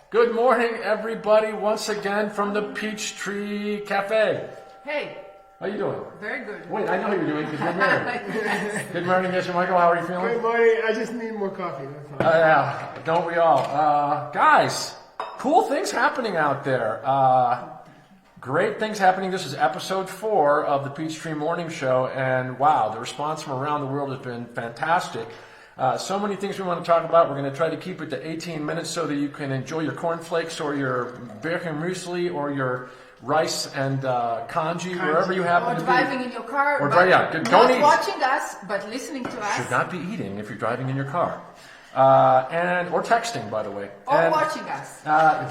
Good morning, everybody, once again from the Peachtree Cafe. Hey. How you doing? Very good. Wait, I know how you're doing because you're married. Good morning, Mr. Michael. How are you feeling? Good morning. I just need more coffee. That's all. Yeah, don't we all? Guys, cool things happening out there. Great things happening. This is episode 4 of the Peachtree Morning Show, and wow, the response from around the world has been fantastic. So many things we want to talk about. We're going to try to keep it to 18 minutes so that you can enjoy your cornflakes or your berchen muesli or your rice and congee, wherever you happen to be. Or driving in your car. Or not watching us, but listening to us. Should not be eating if you're driving in your car. Or texting, by the way. Or watching us.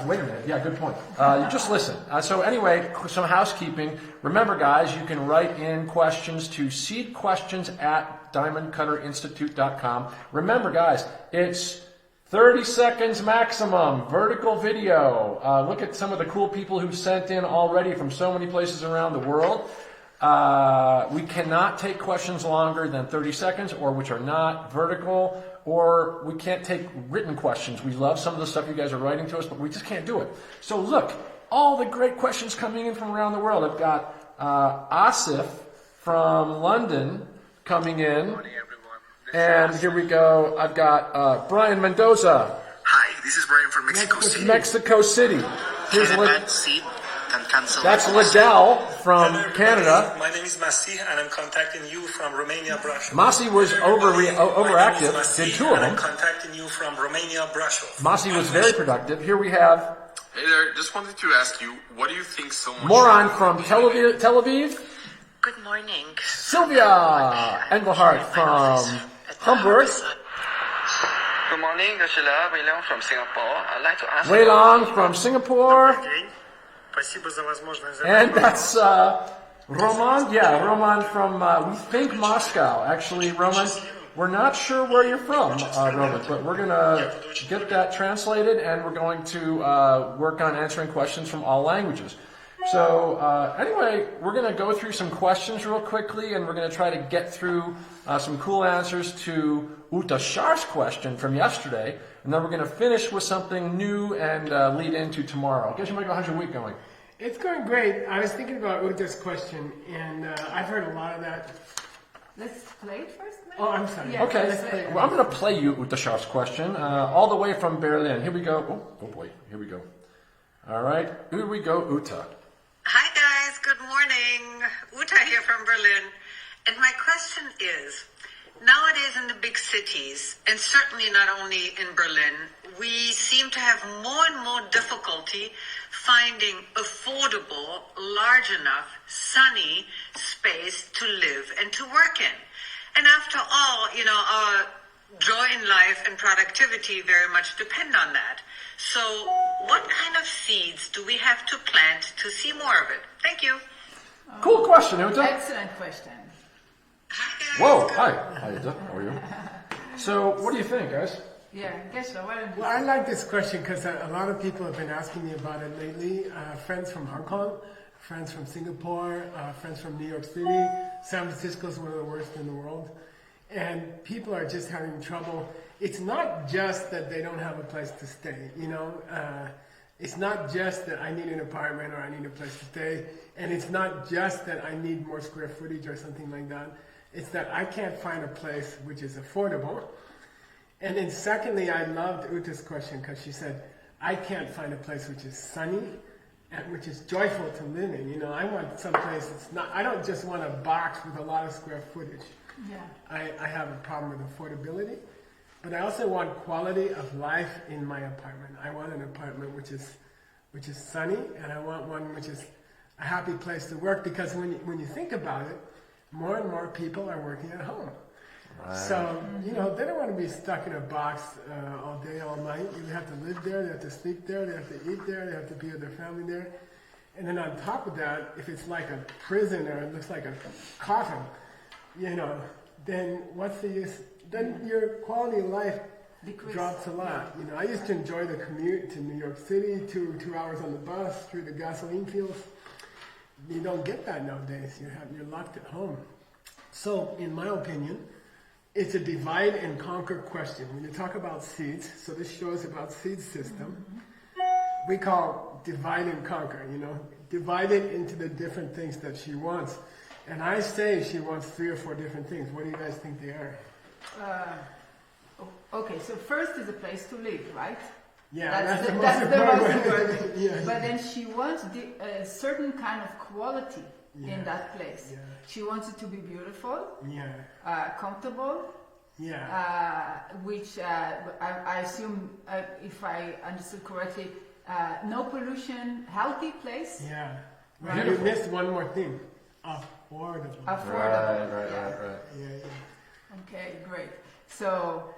Wait a minute. Yeah, good point. You just listen. So anyway, some housekeeping. Remember, guys, you can write in questions to seedquestions@diamondcutterinstitute.com. Remember, guys, it's 30 seconds maximum, vertical video. Look at some of the cool people who sent in already from so many places around the world. We cannot take questions longer than 30 seconds or which are not vertical, or we can't take written questions. We love some of the stuff you guys are writing to us, but we just can't do it. So look, all the great questions coming in from around the world. I've got Asif from London coming in. Good morning, everyone. And here we go. I've got Brian Mendoza. Hi, this is Brian from Mexico City. Mexico City. Here's Can a bad seed can cancel? That's Liddell from Canada. My name is Masi, and I'm contacting you from Romania, Brașov. Masi was overactive. Did 2 of them. I'm contacting you from Romania, Brașov. Masi was very productive. Here we have Hey there, just wanted to ask you, what do you think someone Moran from Tel Aviv. Good morning. Sylvia Engelhardt from Hamburg. Good morning, this is Wei Long from Singapore. I'd like to ask Wei Long from Singapore. Спасибо за возможность. And that's Roman. Yeah, Roman from, we think Moscow. Actually, Roman, we're not sure where you're from, Roman, but we're going to get that translated, and we're going to work on answering questions from all languages. So anyway, we're going to go through some questions real quickly, and we're going to try to get through some cool answers to Uta Shar's question from yesterday, and then we're going to finish with something new and lead into tomorrow. I guess you might go, how's your week going? It's going great. I was thinking about Uta's question, and I've heard a lot of that. Let's play it first, maybe? Oh, I'm sorry. Yeah, Okay, let's play it. well, I'm going to play you Uta Shar's question all the way from Berlin. Here we go. Oh boy, here we go. All right, here we go, Uta. Hi guys, good morning. Uta here from Berlin. And my question is, nowadays in the big cities, and certainly not only in Berlin, we seem to have more and more difficulty finding affordable, large enough, sunny space to live and to work in. And after all, our joy in life and productivity very much depend on that. So what kind of seeds do we have to plant to see more of it? Thank you. Cool question, Uta. Excellent question. Hi guys. Whoa, hi. Hi, Uta. How are you? So, what do you think, guys? Yeah, guess so. Why don't you Well, I like this question because a lot of people have been asking me about it lately. Friends from Hong Kong, friends from Singapore, friends from New York City. San Francisco is one of the worst in the world. And people are just having trouble. It's not just that they don't have a place to stay, it's not just that I need an apartment or I need a place to stay, and it's not just that I need more square footage or something like that. It's that I can't find a place which is affordable. And then secondly, I loved Uta's question because she said, I can't find a place which is sunny and which is joyful to live in. I want some place that's not, I don't just want a box with a lot of square footage. Yeah. I have a problem with affordability. But I also want quality of life in my apartment. I want an apartment which is sunny, and I want one which is a happy place to work, because when you think about it, more and more people are working at home. Right. So, they don't want to be stuck in a box all day, all night. You have to live there, they have to sleep there, they have to eat there, they have to be with their family there. And then on top of that, if it's like a prison or it looks like a coffin, then what's the use? Then your quality of life drops a lot. I used to enjoy the commute to New York City, 2 hours on the bus through the gasoline fields. You don't get that nowadays. You're locked at home. So, in my opinion, it's a divide and conquer question. When you talk about seeds, so this show is about seed system. we call divide and conquer, you know, divide it into the different things that she wants. And I say she wants 3 or 4 different things. What do you guys think they are? Okay, so first is a place to live, right? Yeah, that's the most important. important. Yeah. But then she wants a certain kind of quality in that place. Yeah. She wants it to be beautiful, Yeah. comfortable, Yeah. which I assume, if I understood correctly, no pollution, healthy place. Yeah. Right. You missed one more thing. Affordable. Affordable. Right. Yeah. Okay, great. So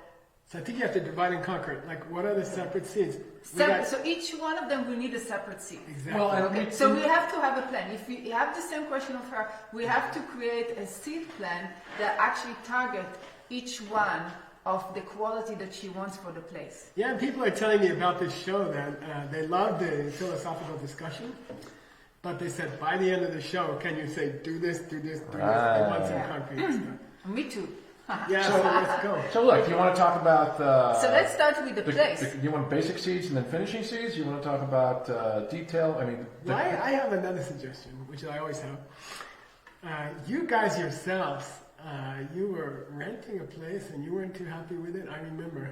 I think you have to divide and conquer. Like, what are the separate seeds? so each one of them, we need a separate seed. Exactly. Well, and Okay, so we have to have a plan. If we have the same question of her, we have to create a seed plan that actually target each one of the quality that she wants for the place. Yeah, and people are telling me about this show that they love the philosophical discussion, but they said by the end of the show, can you say do this, do this, do this? They want some concrete stuff. Me too. Yeah, so let's go. So look, do you want to talk about... So let's start with the place. Do you want basic seeds and then finishing seeds? You want to talk about detail? I mean... Well, I have another suggestion, which I always have. You guys yourselves, you were renting a place and you weren't too happy with it, I remember.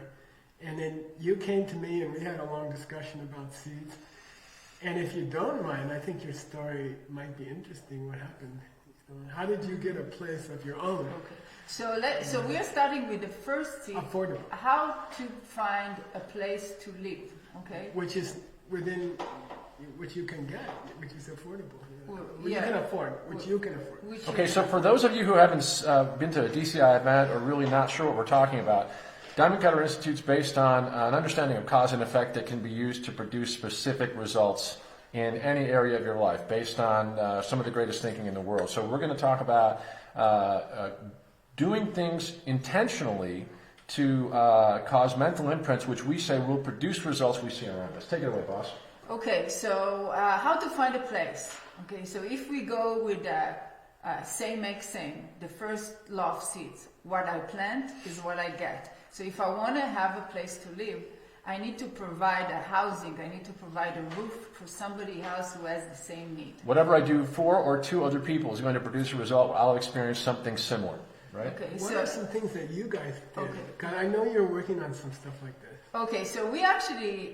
And then you came to me and we had a long discussion about seeds. And if you don't mind, I think your story might be interesting, what happened. How did you get a place of your own? Okay. So we are starting with the first seed. Affordable. How to find a place to live, okay? Which is within, which you can get, which is affordable. Which you yeah. can afford, which you can afford. Which so for those of you who haven't been to a DCI event or really not sure what we're talking about, Diamond Cutter Institute's based on an understanding of cause and effect that can be used to produce specific results in any area of your life based on some of the greatest thinking in the world. So we're going to talk about doing things intentionally to cause mental imprints, which we say will produce results we see around us. Take it away, boss. Okay, so how to find a place. Okay, so if we go with same make same, the first law of seeds, what I plant is what I get. So if I want to have a place to live, I need to provide a housing, I need to provide a roof for somebody else who has the same need. Whatever I do for or to other people is going to produce a result. I'll experience something similar, right? Okay, What are some things that you guys did? Okay. Because I know you're working on some stuff like this. Okay, so we actually,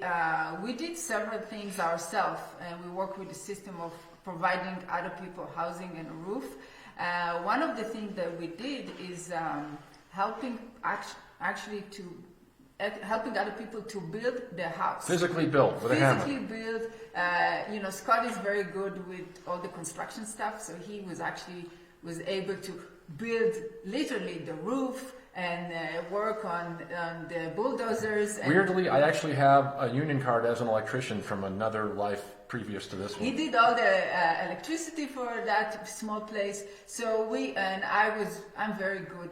we did several things ourselves, and we work with the system of providing other people housing and a roof. One of the things that we did is helping helping other people to build their house. Physically built with a hammer. Physically built. Scott is very good with all the construction stuff, so he was able to build literally the roof and work on the bulldozers. And Weirdly, I actually have a union card as an electrician from another life previous to this one. he did all the electricity for that small place. So I'm very good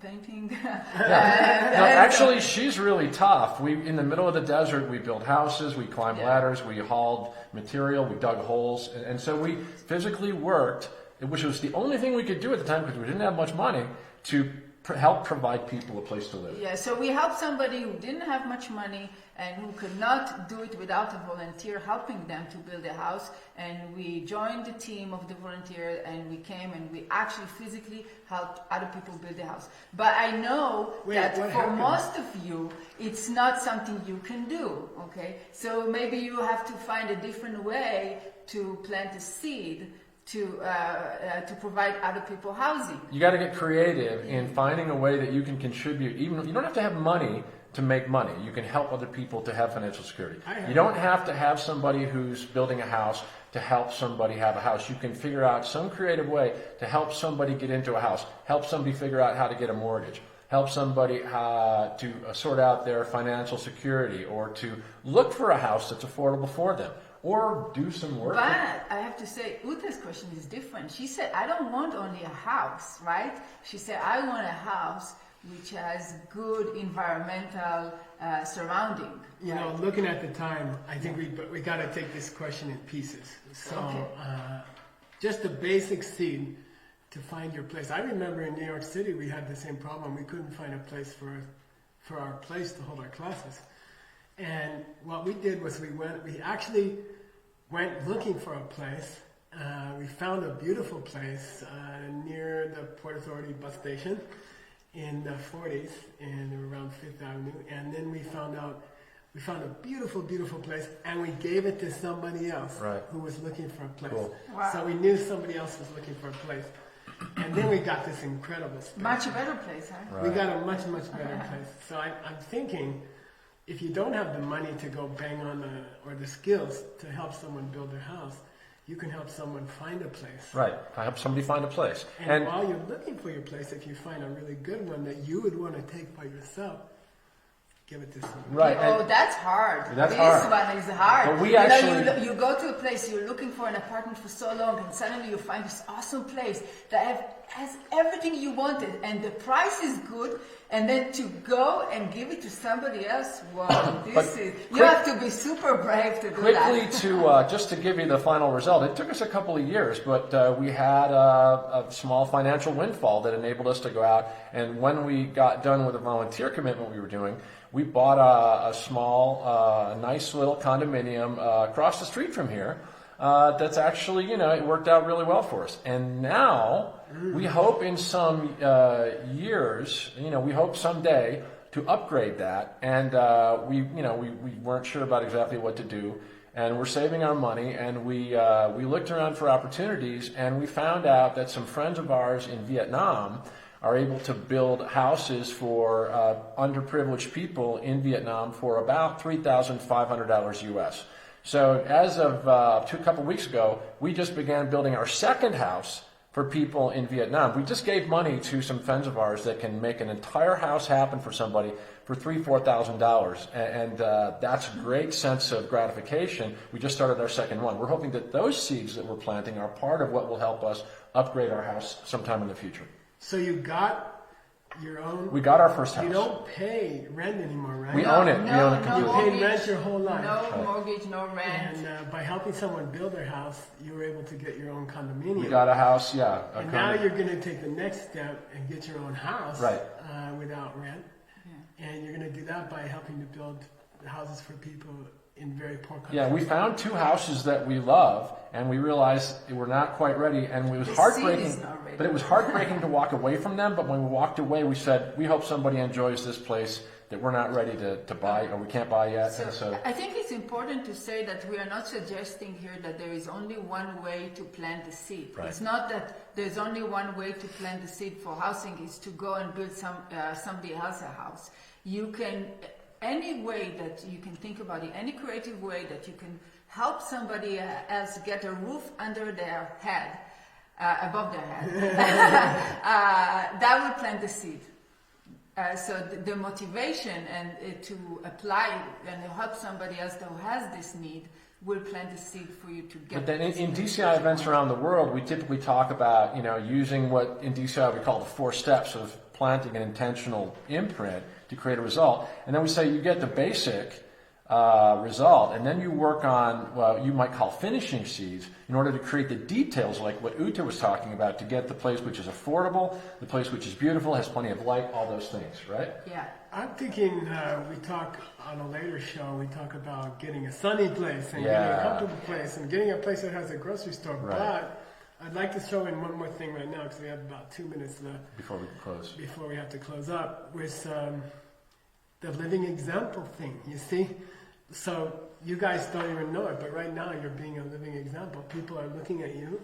painting. No, actually, she's really tough. In the middle of the desert, we built houses, we climbed ladders, we hauled material, we dug holes, and so we physically worked, which was the only thing we could do at the time because we didn't have much money, to help provide people a place to live. Yeah, so we helped somebody who didn't have much money and who could not do it without a volunteer helping them to build a house. And we joined the team of the volunteer and we came and we actually physically helped other people build a house. But I know that for happened? most of you, it's not something you can do, okay? So maybe you have to find a different way to plant a seed to provide other people housing. You got to get creative in finding a way that you can contribute. Even you don't have to have money to make money. You can help other people to have financial security. You don't have to have somebody who's building a house to help somebody have a house. You can figure out some creative way to help somebody get into a house, help somebody figure out how to get a mortgage, help somebody to sort out their financial security, or to look for a house that's affordable for them, or do some work. But I have to say, Uta's question is different. She said, I don't want only a house, right? She said, I want a house which has good environmental surrounding. You know, looking at the time, I think we got to take this question in pieces. So, just the basic seed to find your place. I remember in New York City we had the same problem. We couldn't find a place for our place to hold our classes. And what we did was we actually went looking for a place. We found a beautiful place near the Port Authority bus station in the 40s and around 5th Avenue. And then we found a beautiful, beautiful place, and we gave it to somebody else who was looking for a place. Cool. Wow. So we knew somebody else was looking for a place. And then we got this incredible space. Much better place, huh? We got a much, much better place. So I'm thinking, if you don't have the money to go bang on or the skills to help someone build their house, you can help someone find a place. Right. I help somebody find a place. And while you're looking for your place, if you find a really good one that you would want to take by yourself, give it to someone. Right. Oh, that's hard. That's this hard. one is hard. But we actually- you go to a place, you're looking for an apartment for so long, and suddenly you find this awesome place that has everything you wanted, and the price is good, and then to go and give it to somebody else, wow, you have to be super brave to do Quickly that. just to give you the final result, it took us a couple of years, but we had a small financial windfall that enabled us to go out. And when we got done with the volunteer commitment we were doing, we bought a small, nice little condominium across the street from here. That's actually, it worked out really well for us. And now we hope in some years, we hope someday to upgrade that. And we weren't sure about exactly what to do. And we're saving our money, and we looked around for opportunities, and we found out that some friends of ours in Vietnam are able to build houses for underprivileged people in Vietnam for about $3,500 US. So as of a couple weeks ago, we just began building our second house for people in Vietnam. We just gave money to some friends of ours that can make an entire house happen for somebody for $3,000-4,000, and that's a great sense of gratification. We just started our second one. We're hoping that those seeds that we're planting are part of what will help us upgrade our house sometime in the future. So you got your own... We got our first house. You don't pay rent anymore, right? We own it. We own it No completely. You paid mortgage, rent your whole life. No mortgage, no rent. And by helping someone build their house, you were able to get your own condominium. We got a house, yeah. And now you're going to take the next step and get your own house without rent. Yeah. And you're going to do that by helping to build houses for people in very poor countries. Yeah, we found two houses that we love, and we realized we're not quite ready, and it was heartbreaking. But it was heartbreaking to walk away from them. But when we walked away, we said, we hope somebody enjoys this place that we're not ready to buy, or we can't buy yet. So I think it's important to say that we are not suggesting here that there is only one way to plant the seed. Right. It's not that there's only one way to plant the seed for housing is to go and build somebody else a house. You can, any way that you can think about it, any creative way that you can help somebody else get a roof under their head, above their head, that will plant the seed. So the motivation and to apply and help somebody else who has this need will plant the seed for you to get. But then in DCI events around the world, we typically talk about, using what in DCI we call the 4 steps of planting an intentional imprint to create a result. And then we say you get the basic result, and then you work on what you might call finishing seeds in order to create the details like what Uta was talking about to get the place which is affordable, the place which is beautiful, has plenty of light, all those things, right? Yeah. I'm thinking we talk on a later show, we talk about getting a sunny place and getting a comfortable place and getting a place that has a grocery store. Right. But I'd like to throw in one more thing right now because we have about 2 minutes left. Before we close. Before we have to close up with the living example thing, you see? So you guys don't even know it, but right now you're being a living example. People are looking at you.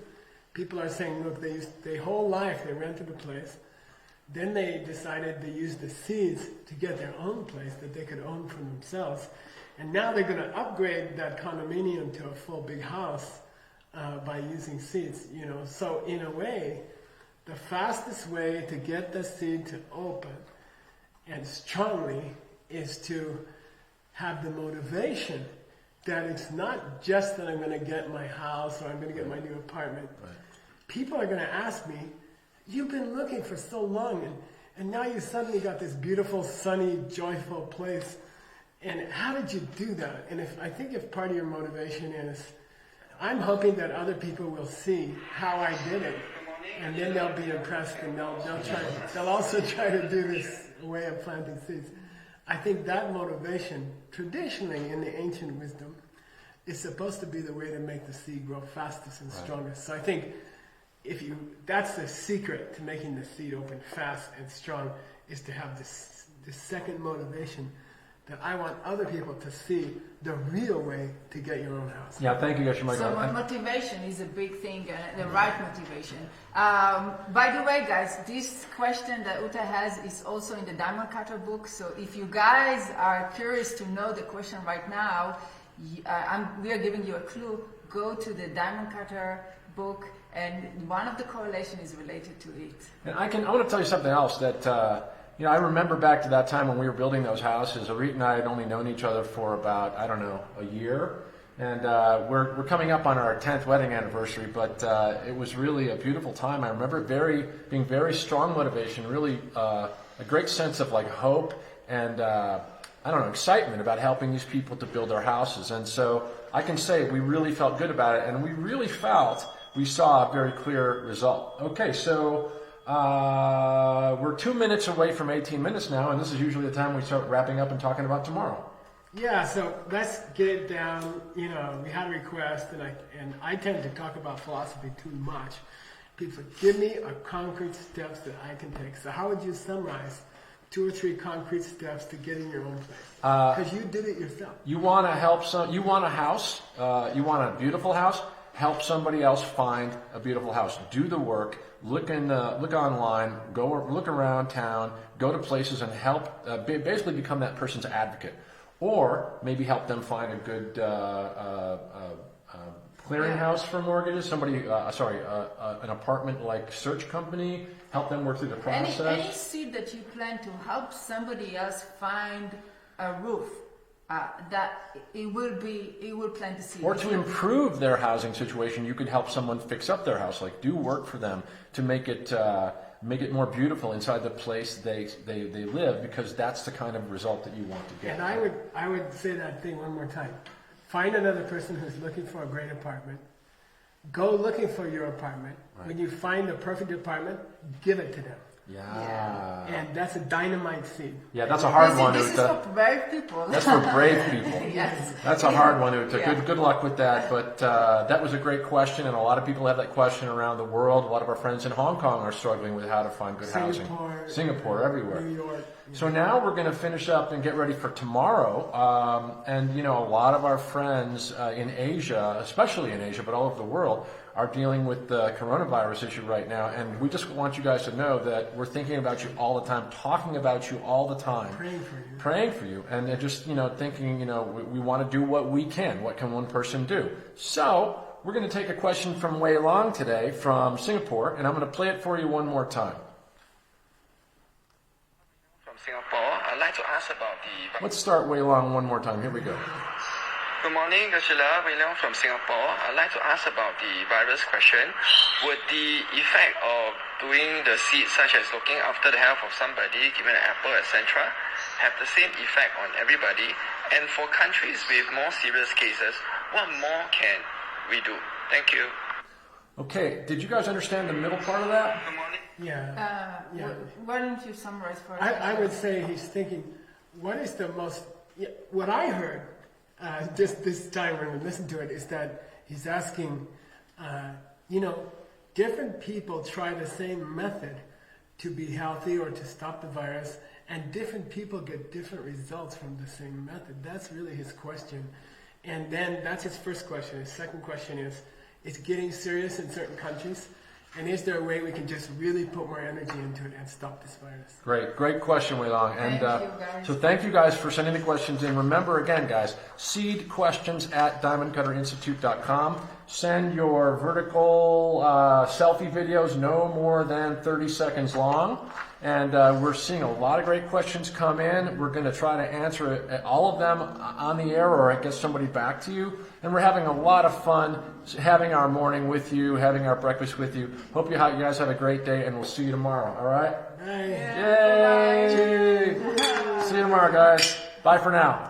People are saying, look, their whole life they rented a place. Then they decided to use the seeds to get their own place that they could own for themselves. And now they're going to upgrade that condominium to a full big house by using seeds, So in a way, the fastest way to get the seed to open and strongly is to have the motivation that it's not just that I'm going to get my house or I'm going to get my new apartment. Right. People are going to ask me, you've been looking for so long and now you suddenly got this beautiful, sunny, joyful place. And how did you do that? And I think if part of your motivation is, I'm hoping that other people will see how I did it, and then they'll be impressed and they'll also try to do this way of planting seeds. I think that motivation, traditionally in the ancient wisdom, is supposed to be the way to make the seed grow fastest and strongest. So I think that's the secret to making the seed open fast and strong, is to have this second motivation that I want other people to see the real way to get your own house. Yeah, thank you, Yoshimaru. So motivation is a big thing, the right motivation. By the way, guys, this question that Uta has is also in the Diamond Cutter book. So if you guys are curious to know the question right now, we are giving you a clue. Go to the Diamond Cutter book, and one of the correlation is related to it. And I want to tell you something else that, I remember back to that time when we were building those houses. Arit and I had only known each other for about, a year. And we're coming up on our 10th wedding anniversary, but it was really a beautiful time. I remember being very strong motivation, really a great sense of like hope and, excitement about helping these people to build their houses. And so I can say we really felt good about it, and we really felt we saw a very clear result. Okay, so we're 2 minutes away from 18 minutes now, and this is usually the time we start wrapping up and talking about tomorrow. Yeah, so let's get it down. We had a request, and I tend to talk about philosophy too much. People, give me a concrete steps that I can take. So how would you summarize 2 or 3 concrete steps to getting your own place? Because you did it yourself. You want to you want a house, you want a beautiful house, help somebody else find a beautiful house. Do the work, look online, look around town, go to places and help, basically become that person's advocate. Or maybe help them find a good clearinghouse for mortgages, an apartment-like search company, help them work through the process. Any seed that you plan to help somebody else find a roof, that it will plant the seed. Or to improve their housing situation, you could help someone fix up their house, like do work for them to make it more beautiful inside the place they live, because that's the kind of result that you want to get. And I would say that thing one more time. Find another person who's looking for a great apartment. Go looking for your apartment. Right. When you find the perfect apartment, give it to them. Yeah. And that's a dynamite seed. Yeah, that's a hard one. This is for brave people. That's for brave people. Yes. That's a hard one. Good luck with that. But that was a great question, and a lot of people have that question around the world. A lot of our friends in Hong Kong are struggling with how to find good housing. Singapore, everywhere. New York. So now we're going to finish up and get ready for tomorrow. And a lot of our friends in Asia, especially in Asia, but all over the world, are dealing with the coronavirus issue right now. And we just want you guys to know that we're thinking about you all the time, talking about you all the time. Praying for you. And just, thinking, we want to do what we can. What can one person do? So we're going to take a question from Wei Long today from Singapore, and I'm going to play it for you one more time. Singapore, I'd like to ask about the... Let's start Wei Long one more time. Here we go. Good morning, Sheila. Wei Long from Singapore. I'd like to ask about the virus question. Would the effect of doing the seeds, such as looking after the health of somebody, giving an apple, etc., have the same effect on everybody? And for countries with more serious cases, what more can we do? Thank you. Okay, did you guys understand the middle part of that? Good morning. Yeah. Why don't you summarize for us? I would say he's thinking, what is the most... what I heard just this time when we listened to it is that he's asking, different people try the same method to be healthy or to stop the virus, and different people get different results from the same method. That's really his question. And then that's his first question. His second question is, it's getting serious in certain countries, and is there a way we can just really put more energy into it and stop this virus? Great question, Wei Long. And so thank you guys for sending the questions in. Remember again, guys, seedquestions@diamondcutterinstitute.com. Send your vertical selfie videos no more than 30 seconds long. And we're seeing a lot of great questions come in. We're going to try to answer all of them on the air or get somebody back to you. And we're having a lot of fun having our morning with you, having our breakfast with you. Hope you guys have a great day, and we'll see you tomorrow. All right? Bye. Yay! See you tomorrow, guys. Bye for now.